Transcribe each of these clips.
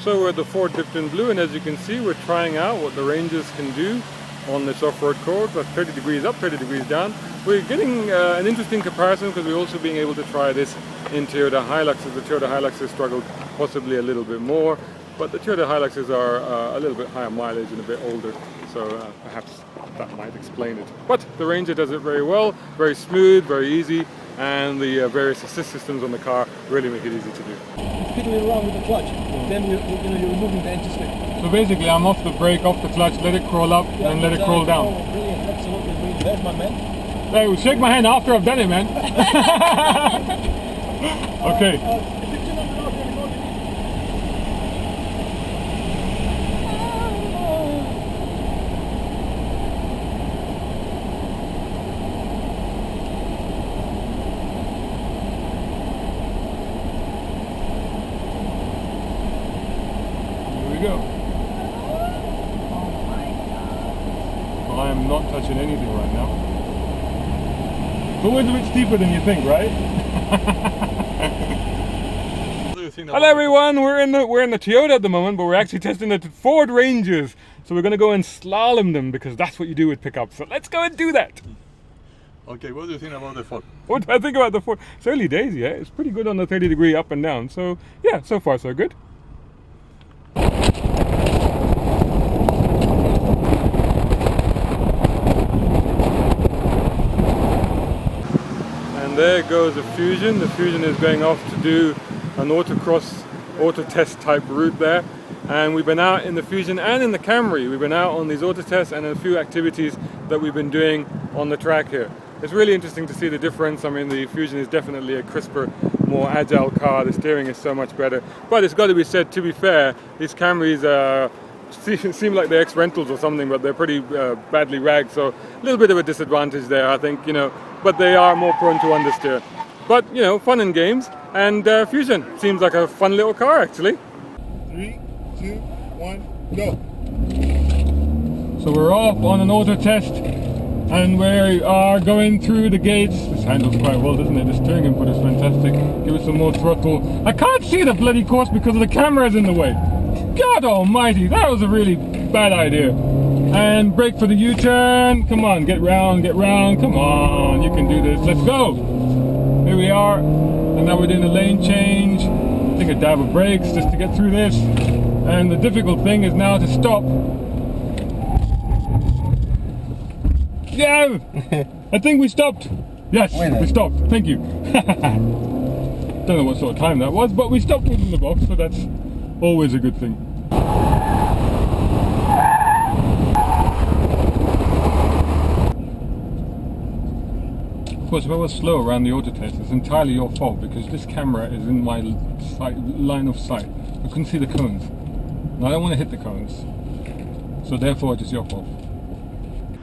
So we're at the Ford Dipped in Blue, and as you can see, we're trying out what the Rangers can do on this off-road course. That's 30 degrees up, 30 degrees down. We're getting an interesting comparison because we're also being able to try this in Toyota Hiluxes. The Toyota Hiluxes struggled possibly a little bit more, but the Toyota Hiluxes are a little bit higher mileage and a bit older, so perhaps that might explain it. But the Ranger does it very well, very smooth, very easy, and the various assist systems on the car really make it easy to do. Fiddling around with the clutch, then you're removing the engine stick. So basically I'm off the brake, off the clutch, let it crawl up, and let it crawl down. Oh, brilliant, absolutely brilliant. There's my man. Hey, shake my hand after I've done it, man. Okay. Go. I am not touching anything right now. It's always a bit steeper than you think, right? Hello everyone, we're in the Toyota at the moment, but we're actually testing the Ford Rangers. So we're going to go and slalom them because that's what you do with pickups. So let's go and do that. Okay, what do you think about the Ford? What do I think about the Ford? It's early days, yeah. It's pretty good on the 30 degree up and down. So yeah, so far so good. There goes the Fusion. The Fusion is going off to do an autocross, auto test type route there. And we've been out in the Fusion and in the Camry. We've been out on these auto tests and a few activities that we've been doing on the track here. It's really interesting to see the difference. I mean, the Fusion is definitely a crisper, more agile car. The steering is so much better. But it's got to be said, to be fair, these Camrys seem like they're ex-rentals or something, but they're pretty badly ragged. So a little bit of a disadvantage there, I think, but they are more prone to understeer. But, fun and games. And Fusion seems like a fun little car, actually. 3, 2, 1, go. So we're off on an auto test, and we are going through the gates. This handles quite well, doesn't it? The steering input is fantastic. Give it some more throttle. I can't see the bloody course because of the cameras in the way. God almighty, that was a really bad idea. And brake for the U-turn. Come on, get round, come on, you can do this, let's go. Here we are, and now we're doing a lane change. Take a dab of brakes just to get through this. And the difficult thing is now to stop. Yeah, I think we stopped. Yes, we stopped, thank you. Don't know what sort of time that was, but we stopped within the box, so that's always a good thing. Of course, if I was slow around the auto test, it's entirely your fault because this camera is in my line of sight. I couldn't see the cones. Now I don't want to hit the cones, so therefore it is your fault.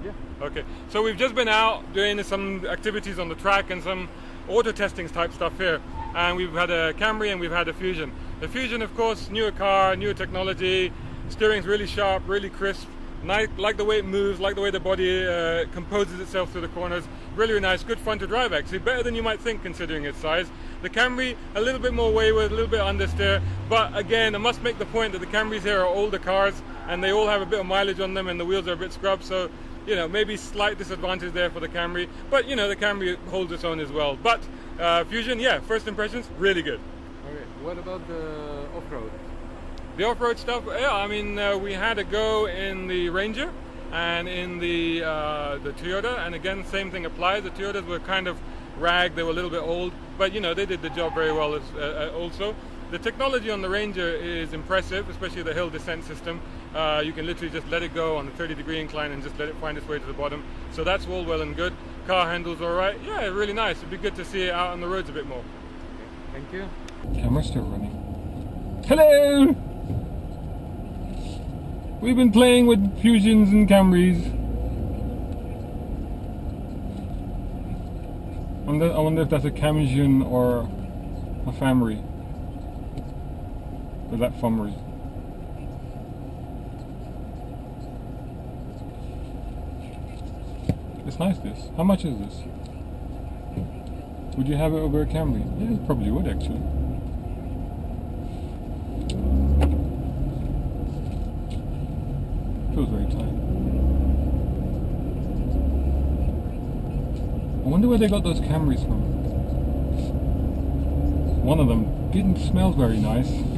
Yeah. Okay, so we've just been out doing some activities on the track and some auto testing type stuff here, and we've had a Camry and we've had a Fusion. The Fusion, of course, newer car, newer technology, steering's really sharp, really crisp, like the way it moves, like the way the body composes itself through the corners. Really nice, good fun to drive actually, better than you might think considering its size. The Camry, a little bit more wayward, a little bit understeer, but again, I must make the point that the Camrys here are older cars and they all have a bit of mileage on them and the wheels are a bit scrubbed, so maybe slight disadvantage there for the Camry, but the Camry holds its own as well. But Fusion, yeah, first impressions, really good. Okay, what about the off-road? The off-road stuff, yeah, I mean, we had a go in the Ranger and in the Toyota, and again, same thing applies. The Toyotas were kind of ragged, they were a little bit old, but they did the job very well also. The technology on the Ranger is impressive, especially the hill descent system. You can literally just let it go on a 30-degree incline and just let it find its way to the bottom. So that's all well and good. Car handles all right. Yeah, really nice. It'd be good to see it out on the roads a bit more. Thank you. Camera's still running. Hello! We've been playing with Fusions and Camrys. I wonder if that's a Camsion or a Famry. Or that Famry. It's nice this. How much is this? Would you have it over a Camry? Yeah, you probably would actually. feels very tight. I wonder where they got those Camrys from. One of them didn't smell very nice.